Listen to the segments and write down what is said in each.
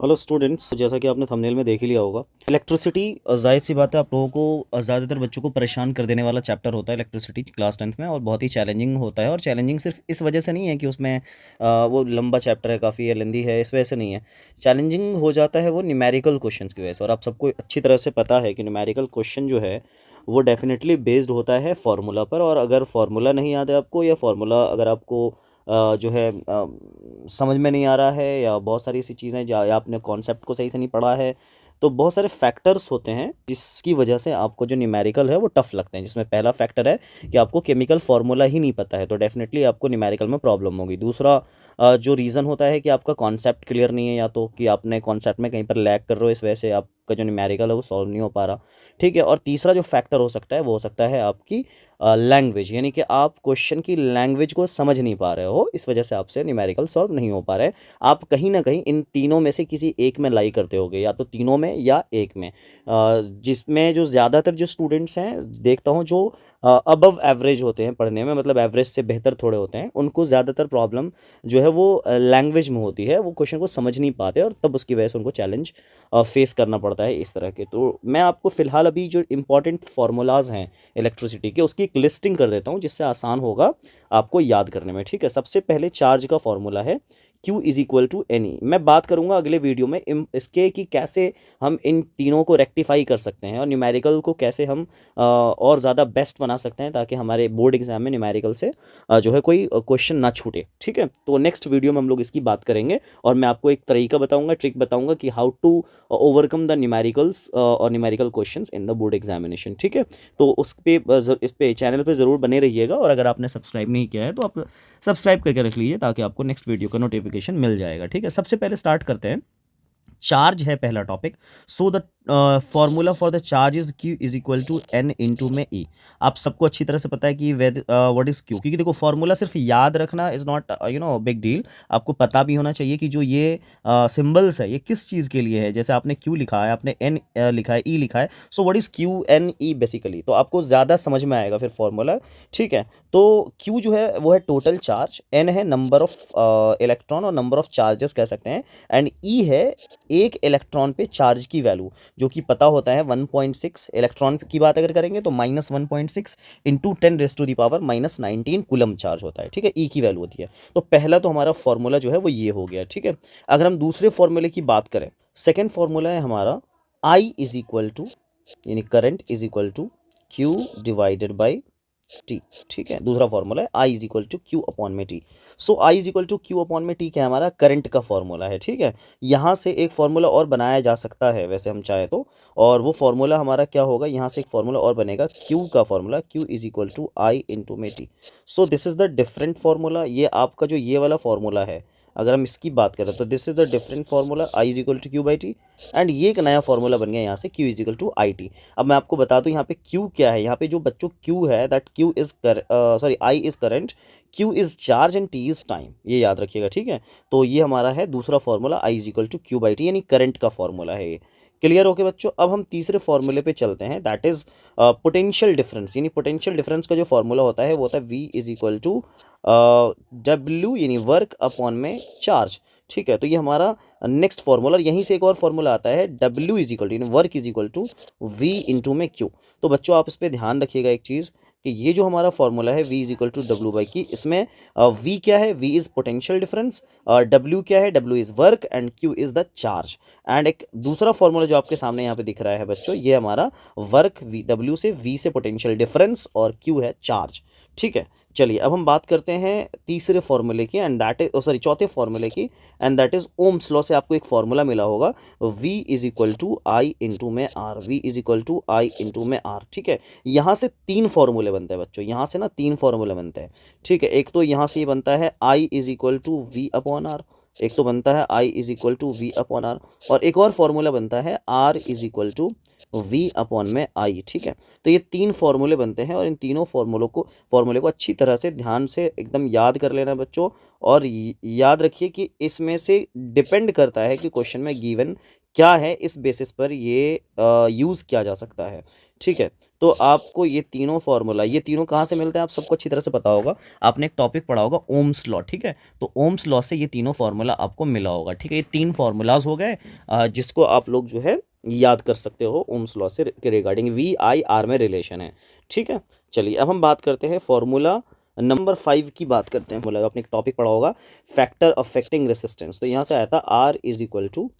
Hello students, जैसा कि आपने थंबनेल में देख ही लिया होगा, इलेक्ट्रिसिटी जाहिर सी बात है आप लोगों को ज़्यादातर बच्चों को परेशान कर देने वाला चैप्टर होता है इलेक्ट्रिसिटी क्लास 10th में। और बहुत ही चैलेंजिंग होता है। और चैलेंजिंग सिर्फ इस वजह से नहीं है कि उसमें वो लंबा चैप्टर है, काफ़ी लेंदी है, इस वजह से नहीं है। चैलेंजिंग हो जाता है वो न्यूमेरिकल क्वेश्चन की वजह से। और आप सबको अच्छी तरह से पता है कि न्यूमेरिकल क्वेश्चन जो है वो डेफिनेटली बेस्ड होता है फार्मूला पर। और अगर फार्मूला नहीं याद है आपको, या फार्मूला अगर आपको जो है समझ में नहीं आ रहा है, या बहुत सारी ऐसी चीज़ें या आपने कॉन्सेप्ट को सही से नहीं पढ़ा है, तो बहुत सारे फैक्टर्स होते हैं जिसकी वजह से आपको जो न्यूमेरिकल है वो टफ लगते हैं। जिसमें पहला फैक्टर है कि आपको केमिकल फार्मूला ही नहीं पता है, तो डेफिनेटली आपको न्यूमेरिकल में प्रॉब्लम होगी। दूसरा जो रीज़न होता है कि आपका कॉन्सेप्ट क्लियर नहीं है, या तो कि आपने कॉन्सेप्ट में कहीं पर लैग कर रहे हो, इस वजह से आपका जो न्यूमेरिकल है वो सॉल्व नहीं हो पा रहा। ठीक है। और तीसरा जो फैक्टर हो सकता है वो हो सकता है आपकी लैंग्वेज, यानी कि आप क्वेश्चन की लैंग्वेज को समझ नहीं पा रहे हो, इस वजह से आपसे न्यूमेरिकल सॉल्व नहीं हो पा रहे। आप कहीं ना कहीं इन तीनों में से किसी एक में लाई करते होगे, या तो तीनों में या एक में। जिसमें जो ज़्यादातर जो स्टूडेंट्स हैं देखता हूँ जो अबव एवरेज होते हैं पढ़ने में, मतलब एवरेज से बेहतर थोड़े होते हैं, उनको ज़्यादातर प्रॉब्लम जो है वो लैंग्वेज में होती है। वो क्वेश्चन को समझ नहीं पाते और तब उसकी वजह से उनको चैलेंज फेस करना पड़ता है इस तरह के। तो मैं आपको फ़िलहाल अभी जो इंपॉर्टेंट फार्मूलाज हैं इलेक्ट्रिसिटी के, उसकी एक लिस्टिंग कर देता हूँ जिससे आसान होगा आपको याद करने में। ठीक है। सबसे पहले चार्ज का फॉर्मूला है Q is equal to N E. मैं बात करूंगा अगले वीडियो में इसके कि कैसे हम इन तीनों को रेक्टिफाई कर सकते हैं और न्यूमेरिकल को कैसे हम और ज़्यादा बेस्ट बना सकते हैं, ताकि हमारे बोर्ड एग्जाम में न्यूमेरिकल से जो है कोई क्वेश्चन ना छूटे। ठीक है। तो नेक्स्ट वीडियो में हम लोग इसकी बात करेंगे, और मैं आपको एक तरीका बताऊंगा, ट्रिक बताऊंगा कि how to overcome the numericals और numerical questions in the board examination. ठीक है। तो इस पे चैनल पे ज़रूर बने रहिएगा, और अगर आपने सब्सक्राइब नहीं किया है तो आप सब्सक्राइब करके रख लीजिए, ताकि आपको नेक्स्ट वीडियो का नोटिफिकेशन मिल जाएगा। ठीक है। सबसे पहले स्टार्ट करते हैं। चार्ज है पहला topic. So the formula for the charge is Q is equal to N into में ई। आप सबको अच्छी तरह से पता है कि व्हाट इज Q, क्योंकि देखो फॉर्मूला सिर्फ याद रखना इज नॉट बिग डील। आपको पता भी होना चाहिए कि जो ये सिंबल्स है ये किस चीज़ के लिए है। जैसे आपने Q लिखा है, आपने N लिखा है, E लिखा है, सो what is Q N E basically, तो आपको ज़्यादा समझ में आएगा फिर फॉर्मूला। ठीक है। तो Q जो है वो है टोटल चार्ज, N है नंबर ऑफ इलेक्ट्रॉन और नंबर ऑफ चार्जेस कह सकते हैं, एंड E है एक इलेक्ट्रॉन पे चार्ज की वैल्यू, जो कि पता होता है 1.6। इलेक्ट्रॉन की बात अगर करेंगे तो -1.6 इंटू 10⁻⁻19 कूलम चार्ज होता है। ठीक है। ई की वैल्यू होती है। तो पहला तो हमारा फॉर्मूला जो है वो ये हो गया। ठीक है। अगर हम दूसरे फॉर्मूले की बात करें, सेकेंड फॉर्मूला है हमारा आई इज इक्वल टू, यानी current is equal to Q divided by T. ठीक है। दूसरा फॉर्मूला है I is equal to Q upon में T. So I is equal to Q upon में टी क्या है, हमारा करंट का फॉर्मूला है। ठीक है। यहाँ से एक फॉर्मूला और बनाया जा सकता है वैसे हम चाहे तो, और वो फॉर्मूला हमारा क्या होगा, यहाँ से एक फॉर्मूला और बनेगा क्यू का formula, Q is equal to I into में T. So this is the different formula. ये आपका जो ये वाला फॉर्मूला है, अगर हम इसकी बात करें तो this is the different formula, I is equal to Q by T. And ये एक नया फॉर्मूला बन गया यहाँ से, Q is equal to I T. अब मैं आपको बता दूं यहाँ पे Q क्या है। यहाँ पे जो बच्चों Q है, that Q is sorry I is current, Q is charge and T is time, ये याद रखिएगा। ठीक है। तो ये हमारा है दूसरा formula, I is equal to Q by T, यानी करंट का फॉर्मूला है ये। क्लियर हो गया बच्चों। अब हम तीसरे फॉर्मूले पे चलते हैं, दैट इज पोटेंशियल डिफरेंस। यानी पोटेंशियल डिफरेंस का जो फॉर्मूला होता है वो होता है V is equal to W, यानी वर्क अपॉन में चार्ज। ठीक है। तो ये हमारा नेक्स्ट फॉर्मूला, यहीं से एक और फॉर्मूला आता है W is equal to, work is equal to V into में Q। तो बच्चों आप इस पर ध्यान रखिएगा एक चीज़, कि ये जो हमारा फॉर्मूला है V is equal to W by Q, इसमें V क्या है, V is potential difference, W क्या है, W is work, and Q is the charge. And एक दूसरा फॉर्मूला जो आपके सामने यहाँ पे दिख रहा है बच्चों, ये हमारा वर्क W से, V से पोटेंशियल डिफरेंस, और Q है चार्ज। ठीक है। चलिए अब हम बात करते हैं तीसरे फॉर्मूले की, एंड दैट इज सॉरी चौथे फॉर्मूले की, and that is Ohm's law से आपको एक फॉर्मूला मिला होगा, V is equal to I into में R, V is equal to I into में आर। ठीक है। यहाँ से तीन फॉर्मूले बनते हैं बच्चों, यहाँ से ना तीन फॉर्मूले बनते हैं। ठीक है। एक तो यहाँ से ये बनता है I is equal to V upon R, एक तो बनता है I is equal to V upon R, और एक और फॉर्मूला बनता है R is equal to V upon में आई। ठीक है। तो ये तीन फॉर्मूले बनते हैं, और इन तीनों फॉर्मूले को अच्छी तरह से ध्यान से एकदम याद कर लेना बच्चों। और याद रखिए कि इसमें से डिपेंड करता है कि क्वेश्चन में गिवन क्या है, इस बेसिस पर ये यूज़ किया जा सकता है। ठीक है। तो आपको ये तीनों फार्मूला, ये तीनों कहाँ से मिलते हैं आप सबको अच्छी तरह से पता होगा, आपने एक टॉपिक पढ़ा होगा ओम्स लॉ, ठीक है। तो ओम्स लॉ से ये तीनों फार्मूला आपको मिला होगा, ठीक है। ये 3 फार्मूलाज हो गए जिसको आप लोग जो है याद कर सकते हो ओम्स लॉ से के रिगार्डिंग, वी आई आर में रिलेशन है, ठीक है। चलिए अब हम बात करते हैं फॉर्मूला नंबर 5 की बात करते हैं। बोला आपने एक टॉपिक पढ़ा होगा फैक्टर अफेक्टिंग रेसिस्टेंस, तो यहाँ से आया था R is equal to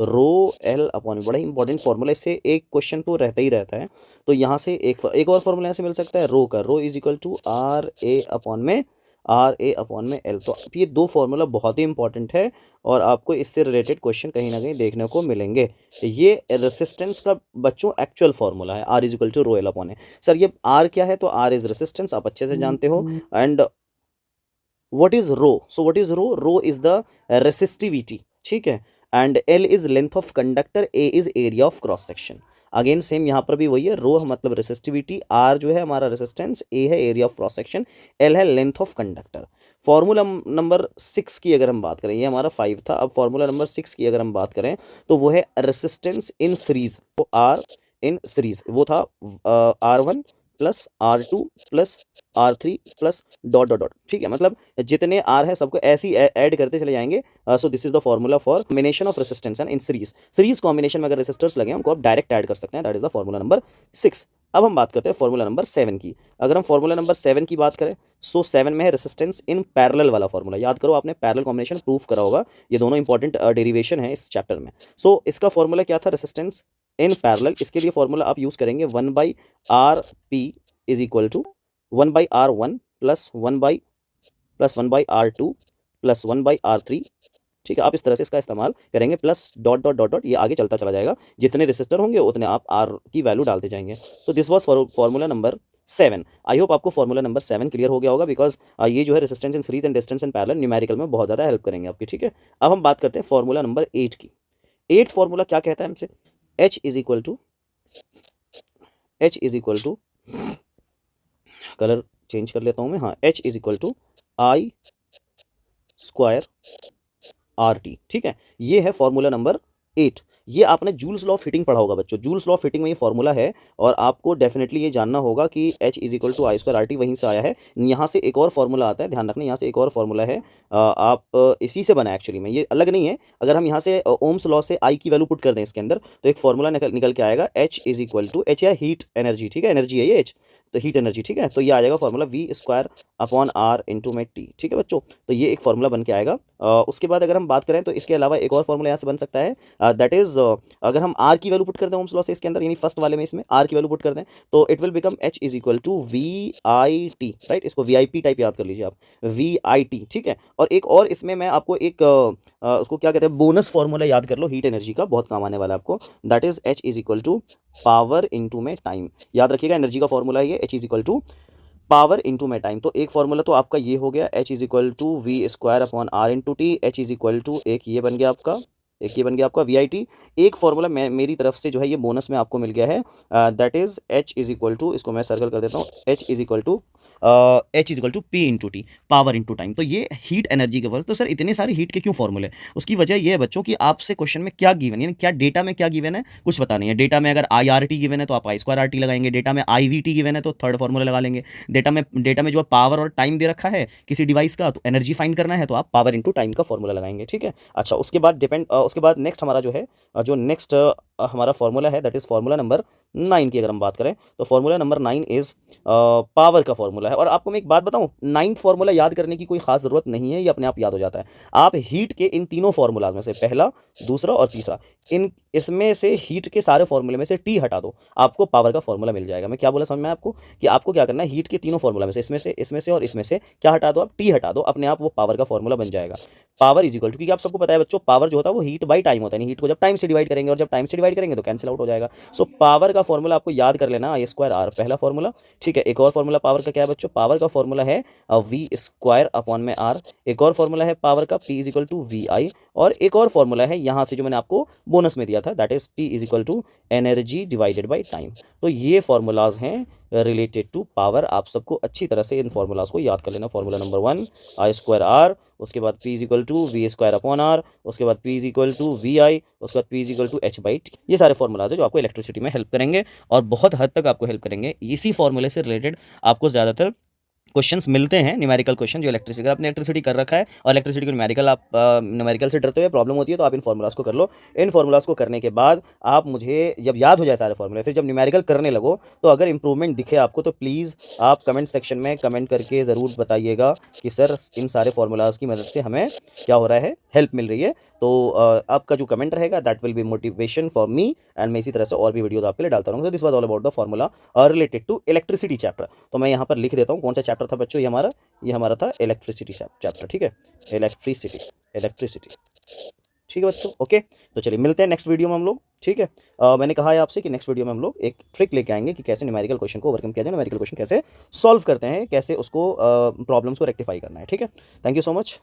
rho L upon, बड़ा ही इंपॉर्टेंट फॉर्मूला, इससे एक क्वेश्चन तो रहता ही रहता है। तो यहाँ से एक और फॉर्मूला यहाँ से मिल सकता है रो का, rho is equal to R A upon में एल। तो ये दो फॉर्मूला बहुत ही इंपॉर्टेंट है और आपको इससे रिलेटेड क्वेश्चन कहीं ना कहीं देखने को मिलेंगे। ये रेसिस्टेंस का बच्चों एक्चुअल फॉर्मूला है, R is equal to rho L upon A. Sir ये आर क्या है, तो आर इज रेसिस्टेंस, आप अच्छे से जानते हो। And what is rho, so what is rho, rho is the resistivity, ठीक है। And L is length of conductor, A is area of cross section. Again same यहाँ पर भी वही है, रो मतलब रेसिस्टिविटी, आर जो है हमारा रेसिस्टेंस, ए है area of cross section, L है length of conductor. Formula number 6 की अगर हम बात करें, ये हमारा 5 था, अब फॉर्मूला नंबर 6 की अगर हम बात करें तो वो है रेसिस्टेंस इन सीरीज। तो आर इन सीरीज वो था R1 plus R2 plus R3 plus dot dot dot, ठीक है। मतलब जितने R है सबको ऐसे ही ऐड करते चले जाएंगे। सो this is the formula for combination of resistance and in series. Series combination में अगर रेसिस्टर्स लगे उनको आप डायरेक्ट ऐड कर सकते हैं, that is the formula number 6। अब हम बात करते हैं फॉर्मूला नंबर 7 की। अगर हम फॉर्मूला नंबर 7 की बात करें सो 7 में है रेसिस्टेंस इन पैरेलल वाला फॉर्मूला। याद करो आपने पैरेलल कॉम्बिनेशन प्रूफ करा होगा, ये दोनों इंपॉर्टेंट डेरिवेशन है इस चैप्टर में। सो इसका फॉर्मूला क्या था, रेसिस्टेंस इन पैरेलल। इसके लिए फॉर्मूला आप यूज करेंगे 1/RP is equal to 1/R1 plus 1/R2 plus 1/R3, ठीक है। आप इस तरह से इसका इस्तेमाल करेंगे, plus dot dot dot dot, ये आगे चलता चला जाएगा, जितने रेसिस्टर होंगे उतने आप आर की वैल्यू डालते जाएंगे। तो this was formula number 7। I hope आपको फॉर्मूला नंबर 7 क्लियर हो गया होगा, बिकॉज ये जो है resistance in series and distance in parallel numerical में बहुत ज़्यादा हेल्प करेंगे आपकी, ठीक है। अब हम बात करते हैं फॉर्मूला नंबर 8 की। 8 फॉर्मूला क्या कहता है हमसे, H is equal to colour change कर लेता हूं मैं, हाँ, H is equal to I square R T, ठीक है। ये है फॉर्मूला नंबर 8। ये आपने जूल्स लॉ ऑफ हीटिंग पढ़ा होगा बच्चों, जूल्स लॉ ऑफ हीटिंग में ये फॉर्मूला है और आपको डेफिनेटली ये जानना होगा कि H is equal to I square R T वहीं से आया है। यहाँ से एक और फॉर्मूला आता है, ध्यान रखना, यहाँ से एक और फॉर्मूला है, आप इसी से बना है एक्चुअली में, ये अलग नहीं है। अगर हम यहाँ से ओम्स लॉ से आई की वैल्यू पुट कर दें इसके अंदर तो एक फॉर्मूला निकल के आएगा, H is equal to, H है हीट एनर्जी, ठीक है, एनर्जी है ये H, तो हीट एनर्जी, ठीक है। तो ये आ जाएगा formula V square upon R into में टी, ठीक है बच्चों। तो ये एक फॉर्मूला बन के आएगा। उसके बाद अगर हम बात करें तो इसके अलावा एक और फॉर्मूला यहाँ से बन सकता है, दैट इज अगर हम आर की वैल्यू पुट कर दें ओम्स लॉ से इसके अंदर, यानी फर्स्ट वाले में इसमें आर की वैल्यू पुट कर दें तो it will become H is equal to V I T, right. इसको VIP टाइप याद कर लीजिए आप, VIT, ठीक है। और एक और इसमें मैं आपको एक उसको क्या कहते हैं बोनस फॉर्मूला याद कर लो हीट एनर्जी का, बहुत काम आने वाला है आपको, that is H is equal to power into में टाइम। याद रखिएगा एनर्जी का फॉर्मूला है ये, H is equal to power into में टाइम। तो एक फॉर्मूला तो आपका ये हो गया, H is equal to V square upon R into T, H is equal to एक ये बन गया आपका, एक ये बन गया आपका VIT। एक फॉर्मूला मेरी तरफ से जो है ये बोनस में आपको मिल गया है, that is H is equal to, इसको मैं सर्कल कर देता हूँ, H is equal to P into T, power into time. तो ये हीट एनर्जी के वर्क। तो सर इतने सारे हीट के क्यों फॉर्मूले, उसकी वजह ये है बच्चों कि आपसे क्वेश्चन में क्या गिवन, यानी क्या डेटा में क्या गिवन है कुछ पता नहीं है। डेटा में अगर IRT गिवन है तो आप आई स्क्वायर आर टी लगाएंगे, डेटा में IVT गिवन है तो थर्ड फॉर्मूला लगा लेंगे, डेटा में जो पावर और टाइम दे रखा है किसी डिवाइस का, तो एनर्जी फाइंड करना है तो आप पावर इंटू टाइम का फॉर्मूला लगाएंगे, ठीक है। अच्छा उसके बाद नेक्स्ट हमारा जो है नेक्स्ट हमारा फॉर्मूला है दैट इज फॉर्मूला नंबर 9 की अगर हम बात करें तो फॉर्मूला नंबर 9 इज पावर का फॉर्मूला है। और आपको मैं एक बात बताऊं, 9th फॉर्मूला याद करने की कोई खास जरूरत नहीं है, ये अपने आप याद हो जाता है। आप हीट के इन तीनों फॉर्मूलाज में से पहला, दूसरा और तीसरा, इसमें से हीट के सारे फॉर्मूले में से टी हटा दो, आपको पावर का फॉर्मूला मिल जाएगा। मैं क्या बोला समझ में आपको, कि आपको क्या करना है, हीट के तीनों फॉर्मूला में से इसमें से और इसमें से क्या हटा दो, आप टी हटा दो, अपने आप वो पावर का फॉर्मूला बन जाएगा। पावर इज इक्वल टू, क्योंकि आप सबको पता है बच्चों पावर जो होता है वो हीट बाई टाइम होता है, हीट को जब टाइम से डिवाइड करेंगे और जब टाइम से डिवाइड करेंगे तो कैंसिल आउट हो जाएगा। सो पावर का फॉर्मूला आपको याद कर लेना, आई स्क्वायर आर पहला फॉर्मूला, ठीक है। एक और फॉर्मूला पावर का क्या है बच्चों, पावर का फॉर्मूला है वी स्क्वायर अपॉन में आर। एक और फॉर्मूला है पावर का P is equal to VI। और एक और फॉर्मूला है यहाँ से जो मैंने आपको बोनस में दिया था, that is P is equal to energy divided by time. तो ये फॉर्मूलाज हैं रिलेटेड टू पावर। आप सबको अच्छी तरह से इन फार्मूलाज को याद कर लेना। Formula number 1 I square R, उसके बाद P is equal to V square upon R, उसके बाद P is equal to V I, उसके बाद P is equal to H by T. ये सारे फार्मूलाज है जो आपको इलेक्ट्रिसिटी में हेल्प करेंगे और बहुत हद तक आपको हेल्प करेंगे। इसी फार्मूले से रिलेटेड आपको ज़्यादातर क्वेश्चंस मिलते हैं, न्यूमेरिकल क्वेश्चन जो इलेक्ट्रिसिटी, आपने इलेक्ट्रिसिटी कर रखा है और इलेक्ट्रिसिटी को न्यूमेरिकल, आप न्यूमेरिकल से डरते हुए प्रॉब्लम होती है, तो आप इन फार्मूलाज को कर लो। इन फार्मूलाज को करने के बाद आप मुझे जब याद हो जाए सारे फार्मूले, फिर जब न्यूमेरिकल करने लगो तो अगर इंप्रूवमेंट दिखे आपको तो प्लीज़ आप कमेंट सेक्शन में कमेंट करके ज़रूर बताइएगा कि सर इन सारे फार्मूलाज की मदद से हमें क्या हो रहा है, हेल्प मिल रही है। तो आपका जो कमेंट रहेगा that will be motivation for me, and मैं इसी तरह से और भी वीडियोज आपके लिए डालता रहूँगा। This was all about the formula related to electricity chapter. तो मैं यहाँ पर लिख देता हूँ कौन सा चैप्टर था बच्चों, ये हमारा था इलेक्ट्रिसिटी चैप्टर, ठीक है, इलेक्ट्रिसिटी, ठीक है बच्चों, ओके। तो चलिए मिलते हैं नेक्स्ट वीडियो में हम लोग, ठीक है। मैंने कहा है आपसे कि नेक्स्ट वीडियो में हम लोग एक ट्रिक लेके आएंगे कि कैसे न्यूमेरिकल क्वेश्चन को ओवरकम किया जाए, न्यूमेरिकल क्वेश्चन कैसे सॉल्व करते हैं, कैसे उसको प्रॉब्लम्स को रेक्टिफाई करना है, ठीक है। Thank you so much.